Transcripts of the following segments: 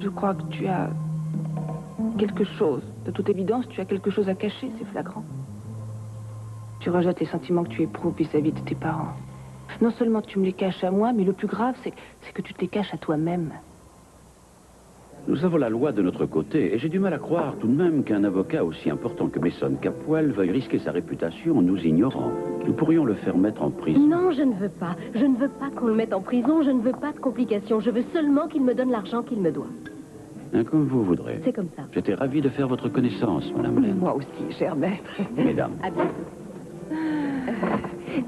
je crois que tu as quelque chose. De toute évidence, tu as quelque chose à cacher, c'est flagrant. Tu rejettes les sentiments que tu éprouves vis-à-vis de tes parents. Non seulement tu me les caches à moi, mais le plus grave, c'est que tu te les caches à toi-même. Nous avons la loi de notre côté, et j'ai du mal à croire tout de même qu'un avocat aussi important que Mason Capwell veuille risquer sa réputation en nous ignorant. Nous pourrions le faire mettre en prison. Non, je ne veux pas. Je ne veux pas qu'on le mette en prison, je ne veux pas de complications. Je veux seulement qu'il me donne l'argent qu'il me doit. Comme vous voudrez. C'est comme ça. J'étais ravi de faire votre connaissance, Madame Lane. Moi aussi, cher maître. Mesdames. À bientôt.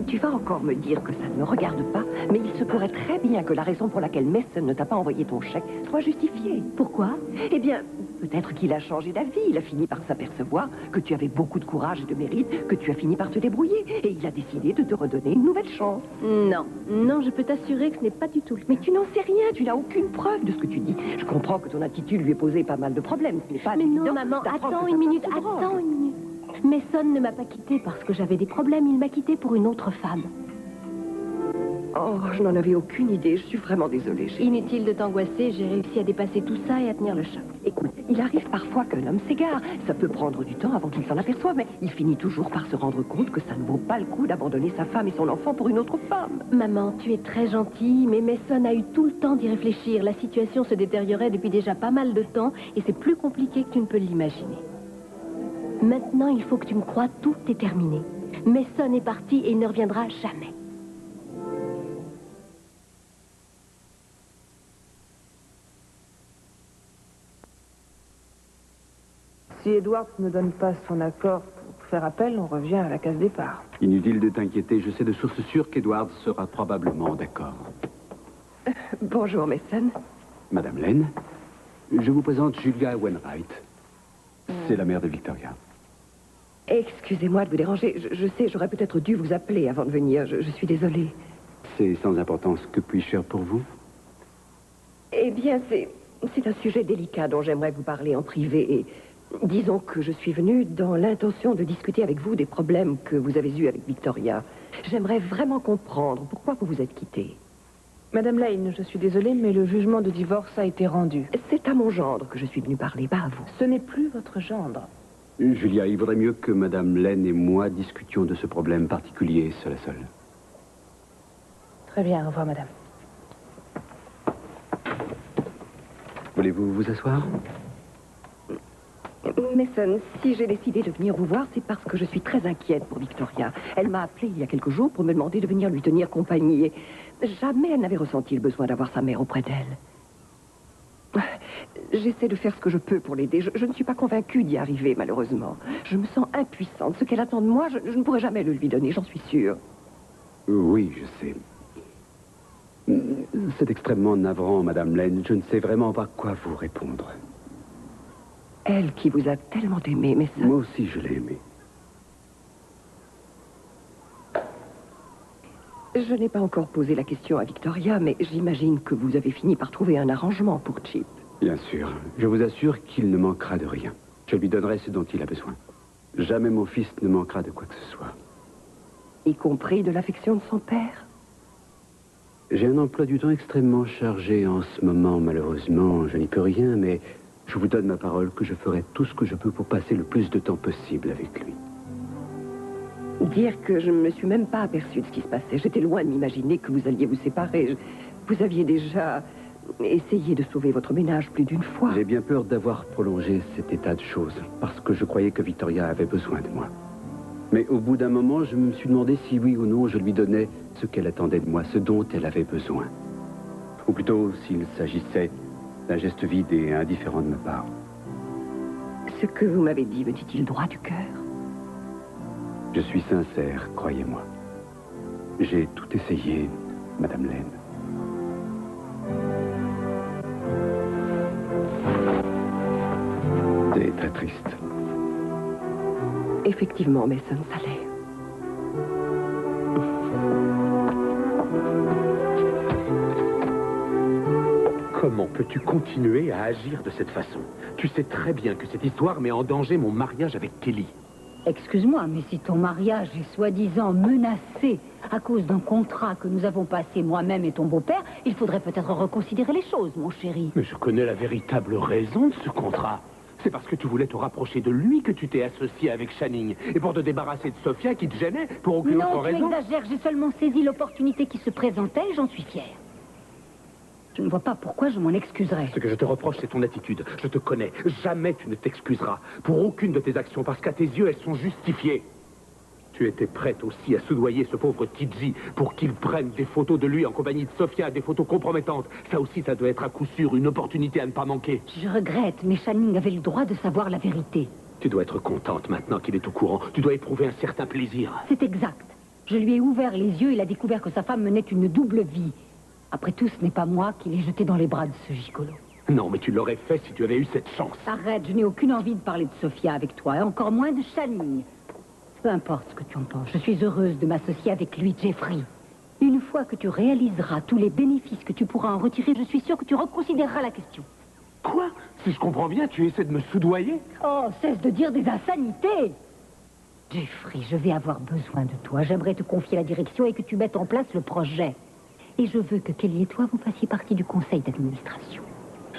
Tu vas encore me dire que ça ne me regarde pas, mais il se pourrait très bien que la raison pour laquelle Mason ne t'a pas envoyé ton chèque soit justifiée. Pourquoi? Eh bien, peut-être qu'il a changé d'avis. Il a fini par s'apercevoir que tu avais beaucoup de courage et de mérite, que tu as fini par te débrouiller. Et il a décidé de te redonner une nouvelle chance. Non, non, je peux t'assurer que ce n'est pas du tout le cas. Mais tu n'en sais rien, tu n'as aucune preuve de ce que tu dis. Je comprends que ton attitude lui ait posé pas mal de problèmes. Ce n'est pas Mais non, évident maman, d'apprendre attends que une ta minute, femme se drogue. attends une minute. Mason ne m'a pas quittée parce que j'avais des problèmes, il m'a quittée pour une autre femme. Oh, je n'en avais aucune idée. Je suis vraiment désolée. Inutile de t'angoisser, j'ai réussi à dépasser tout ça et à tenir le choc. Écoute, il arrive parfois qu'un homme s'égare. Ça peut prendre du temps avant qu'il s'en aperçoive, mais il finit toujours par se rendre compte que ça ne vaut pas le coup d'abandonner sa femme et son enfant pour une autre femme. Maman, tu es très gentille, mais Mason a eu tout le temps d'y réfléchir. La situation se détériorait depuis déjà pas mal de temps et c'est plus compliqué que tu ne peux l'imaginer. Maintenant, il faut que tu me croies, tout est terminé. Mason est parti et il ne reviendra jamais. Si Edward ne donne pas son accord pour faire appel, on revient à la case départ. Inutile de t'inquiéter, je sais de source sûre qu'Edward sera probablement d'accord. Bonjour, Mason. Madame Lane, je vous présente Julia Wainwright. C'est la mère de Victoria. Excusez-moi de vous déranger. Je sais, j'aurais peut-être dû vous appeler avant de venir. Je suis désolée. C'est sans importance. Que puis-je faire pour vous? Eh bien, c'est un sujet délicat dont j'aimerais vous parler en privé. Et disons que je suis venue dans l'intention de discuter avec vous des problèmes que vous avez eus avec Victoria. J'aimerais vraiment comprendre pourquoi vous vous êtes quittés. Madame Lane, je suis désolée, mais le jugement de divorce a été rendu. C'est à mon gendre que je suis venue parler, pas à vous. Ce n'est plus votre gendre. Julia, il vaudrait mieux que Madame Lane et moi discutions de ce problème particulier, seul à seul. Très bien, au revoir, madame. Voulez-vous vous asseoir? Mason, si j'ai décidé de venir vous voir, c'est parce que je suis très inquiète pour Victoria. Elle m'a appelé il y a quelques jours pour me demander de venir lui tenir compagnie. Et jamais elle n'avait ressenti le besoin d'avoir sa mère auprès d'elle. J'essaie de faire ce que je peux pour l'aider. Je ne suis pas convaincue d'y arriver, malheureusement. Je me sens impuissante. Ce qu'elle attend de moi, je ne pourrai jamais le lui donner, j'en suis sûre. Oui, je sais. C'est extrêmement navrant, Madame Lane. Je ne sais vraiment pas quoi vous répondre. Elle qui vous a tellement aimé, mais ça... Moi aussi, je l'ai aimée. Je n'ai pas encore posé la question à Victoria, mais j'imagine que vous avez fini par trouver un arrangement pour Chip. Bien sûr. Je vous assure qu'il ne manquera de rien. Je lui donnerai ce dont il a besoin. Jamais mon fils ne manquera de quoi que ce soit. Y compris de l'affection de son père? J'ai un emploi du temps extrêmement chargé en ce moment, malheureusement. Je n'y peux rien, mais je vous donne ma parole que je ferai tout ce que je peux pour passer le plus de temps possible avec lui. Dire que je ne me suis même pas aperçue de ce qui se passait. J'étais loin de m'imaginer que vous alliez vous séparer. Vous aviez déjà essayé de sauver votre ménage plus d'une fois. J'ai bien peur d'avoir prolongé cet état de choses, parce que je croyais que Victoria avait besoin de moi. Mais au bout d'un moment, je me suis demandé si oui ou non je lui donnais ce qu'elle attendait de moi, ce dont elle avait besoin. Ou plutôt s'il s'agissait d'un geste vide et indifférent de ma part. Ce que vous m'avez dit me dit-il droit du cœur? Je suis sincère, croyez-moi. J'ai tout essayé, Madame Lane. C'est très triste. Effectivement, Mason, ça l'est. Comment peux-tu continuer à agir de cette façon? Tu sais très bien que cette histoire met en danger mon mariage avec Kelly. Excuse-moi, mais si ton mariage est soi-disant menacé à cause d'un contrat que nous avons passé moi-même et ton beau-père, il faudrait peut-être reconsidérer les choses, mon chéri. Mais je connais la véritable raison de ce contrat. C'est parce que tu voulais te rapprocher de lui que tu t'es associé avec Channing. Et pour te débarrasser de Sophia qui te gênait pour aucune autre raison. Non, tu exagères. J'ai seulement saisi l'opportunité qui se présentait et j'en suis fière. Je ne vois pas pourquoi je m'en excuserais. Ce que je te reproche, c'est ton attitude. Je te connais. Jamais tu ne t'excuseras pour aucune de tes actions, parce qu'à tes yeux, elles sont justifiées. Tu étais prête aussi à soudoyer ce pauvre Tidji pour qu'il prenne des photos de lui en compagnie de Sophia, des photos compromettantes. Ça aussi, ça doit être à coup sûr une opportunité à ne pas manquer. Je regrette, mais Channing avait le droit de savoir la vérité. Tu dois être contente maintenant qu'il est au courant. Tu dois éprouver un certain plaisir. C'est exact. Je lui ai ouvert les yeux et il a découvert que sa femme menait une double vie. Après tout, ce n'est pas moi qui l'ai jeté dans les bras de ce gigolo. Non, mais tu l'aurais fait si tu avais eu cette chance. Arrête, je n'ai aucune envie de parler de Sophia avec toi, et encore moins de Channing. Peu importe ce que tu en penses, je suis heureuse de m'associer avec lui, Jeffrey. Une fois que tu réaliseras tous les bénéfices que tu pourras en retirer, je suis sûre que tu reconsidéreras la question. Quoi? Si je comprends bien, tu essaies de me soudoyer? Oh, cesse de dire des insanités! Jeffrey, je vais avoir besoin de toi. J'aimerais te confier la direction et que tu mettes en place le projet. Et je veux que Kelly et toi, vous fassiez partie du conseil d'administration.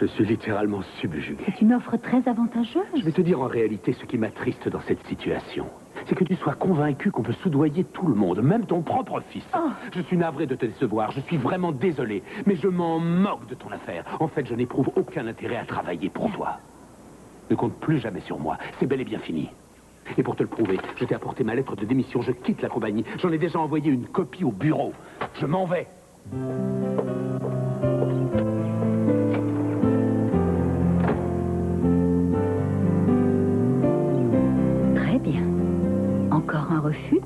Je suis littéralement subjugué. C'est une offre très avantageuse. Je vais te dire en réalité ce qui m'attriste dans cette situation. C'est que tu sois convaincu qu'on peut soudoyer tout le monde, même ton propre fils. Oh. Je suis navré de te décevoir, je suis vraiment désolé, mais je m'en moque de ton affaire. En fait, je n'éprouve aucun intérêt à travailler pour toi. Ne compte plus jamais sur moi, c'est bel et bien fini. Et pour te le prouver, je t'ai apporté ma lettre de démission, je quitte la compagnie. J'en ai déjà envoyé une copie au bureau. Je m'en vais. Très bien. Encore un refus?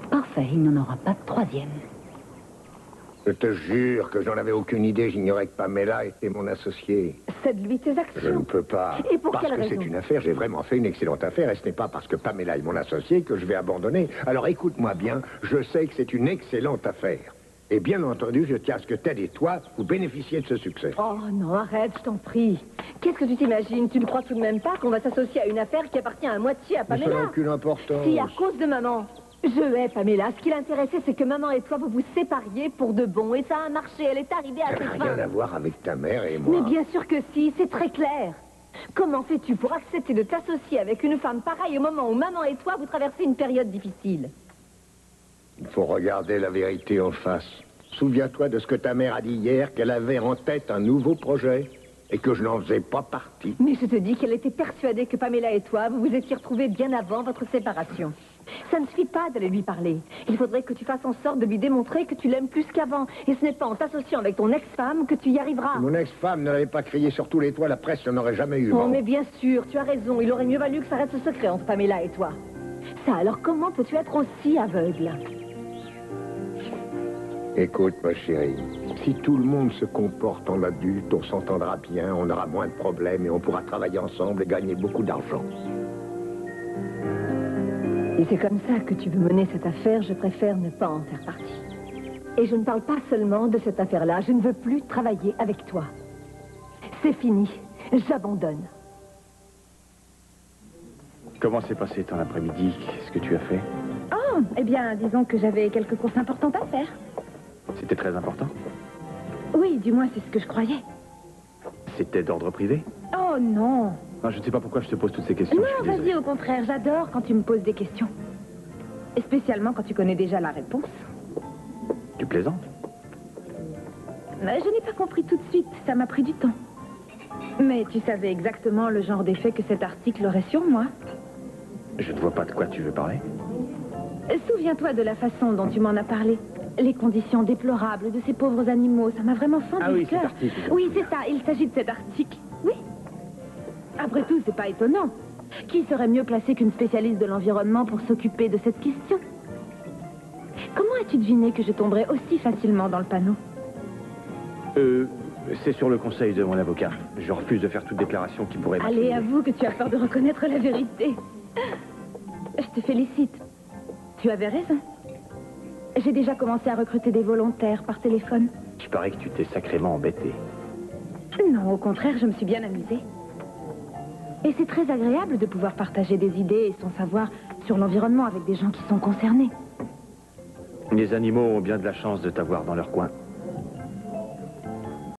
Parfait, il n'en aura pas de troisième. Je te jure que j'en avais aucune idée. J'ignorais que Pamela était mon associée. C'est de lui tes actions. Je ne peux pas. Et pour parce quelle que raison? c'est une affaire, j'ai vraiment fait une excellente affaire et ce n'est pas parce que Pamela est mon associée que je vais abandonner. Alors écoute-moi bien, je sais que c'est une excellente affaire. Et bien entendu, je tiens à ce que Ted et toi, vous bénéficiez de ce succès. Oh non, arrête, je t'en prie. Qu'est-ce que tu t'imagines? Tu ne crois tout de même pas qu'on va s'associer à une affaire qui appartient à moitié à Mais ça n'a Pamela? aucune importance. Si, à cause de maman. Je hais Pamela. Ce qui l'intéressait, c'est que maman et toi, vous vous sépariez pour de bon. Et ça a marché. Elle est arrivée à Ça ses n'a fins. rien à voir avec ta mère et moi. Mais bien sûr que si, c'est très clair. Comment fais-tu pour accepter de t'associer avec une femme pareille au moment où maman et toi, vous traversez une période difficile? Il faut regarder la vérité en face. Souviens-toi de ce que ta mère a dit hier, qu'elle avait en tête un nouveau projet et que je n'en faisais pas partie. Mais je te dis qu'elle était persuadée que Pamela et toi, vous vous étiez retrouvés bien avant votre séparation. Ça ne suffit pas d'aller lui parler. Il faudrait que tu fasses en sorte de lui démontrer que tu l'aimes plus qu'avant. Et ce n'est pas en t'associant avec ton ex-femme que tu y arriveras. Si mon ex-femme ne l'avait pas crié sur tous les toits, la presse n'en aurait jamais eu Oh, vent. mais bien sûr, tu as raison. Il aurait mieux valu que ça reste secret entre Pamela et toi. Ça, alors comment peux-tu être aussi aveugle? Écoute, ma chérie, si tout le monde se comporte en adulte, on s'entendra bien, on aura moins de problèmes et on pourra travailler ensemble et gagner beaucoup d'argent. Et c'est comme ça que tu veux mener cette affaire, je préfère ne pas en faire partie. Et je ne parle pas seulement de cette affaire-là, je ne veux plus travailler avec toi. C'est fini, j'abandonne. Comment s'est passé ton après-midi? Qu'est-ce que tu as fait? Oh, eh bien, disons que j'avais quelques courses importantes à faire. C'était très important? Oui, du moins, c'est ce que je croyais. C'était d'ordre privé? Oh non. Non, je ne sais pas pourquoi je te pose toutes ces questions. je Non, suis désolé. vas-y, au contraire, j'adore quand tu me poses des questions. Et spécialement quand tu connais déjà la réponse. Tu plaisantes? Mais je n'ai pas compris tout de suite, ça m'a pris du temps. Mais tu savais exactement le genre d'effet que cet article aurait sur moi. Je ne vois pas de quoi tu veux parler. Souviens-toi de la façon dont tu m'en as parlé. Les conditions déplorables de ces pauvres animaux, ça m'a vraiment fendu Ah oui, le cœur. cet article, je me Oui, souviens. c'est ça, il s'agit de cet article. Oui. Après tout, c'est pas étonnant. Qui serait mieux placé qu'une spécialiste de l'environnement pour s'occuper de cette question? Comment as-tu deviné que je tomberais aussi facilement dans le panneau? C'est sur le conseil de mon avocat. Je refuse de faire toute déclaration qui pourrait... Allez, avoue que tu as peur de reconnaître la vérité. Je te félicite. Tu avais raison. J'ai déjà commencé à recruter des volontaires par téléphone. Il paraît que tu t'es sacrément embêté. Non, au contraire, je me suis bien amusée. Et c'est très agréable de pouvoir partager des idées et son savoir sur l'environnement avec des gens qui sont concernés. Les animaux ont bien de la chance de t'avoir dans leur coin.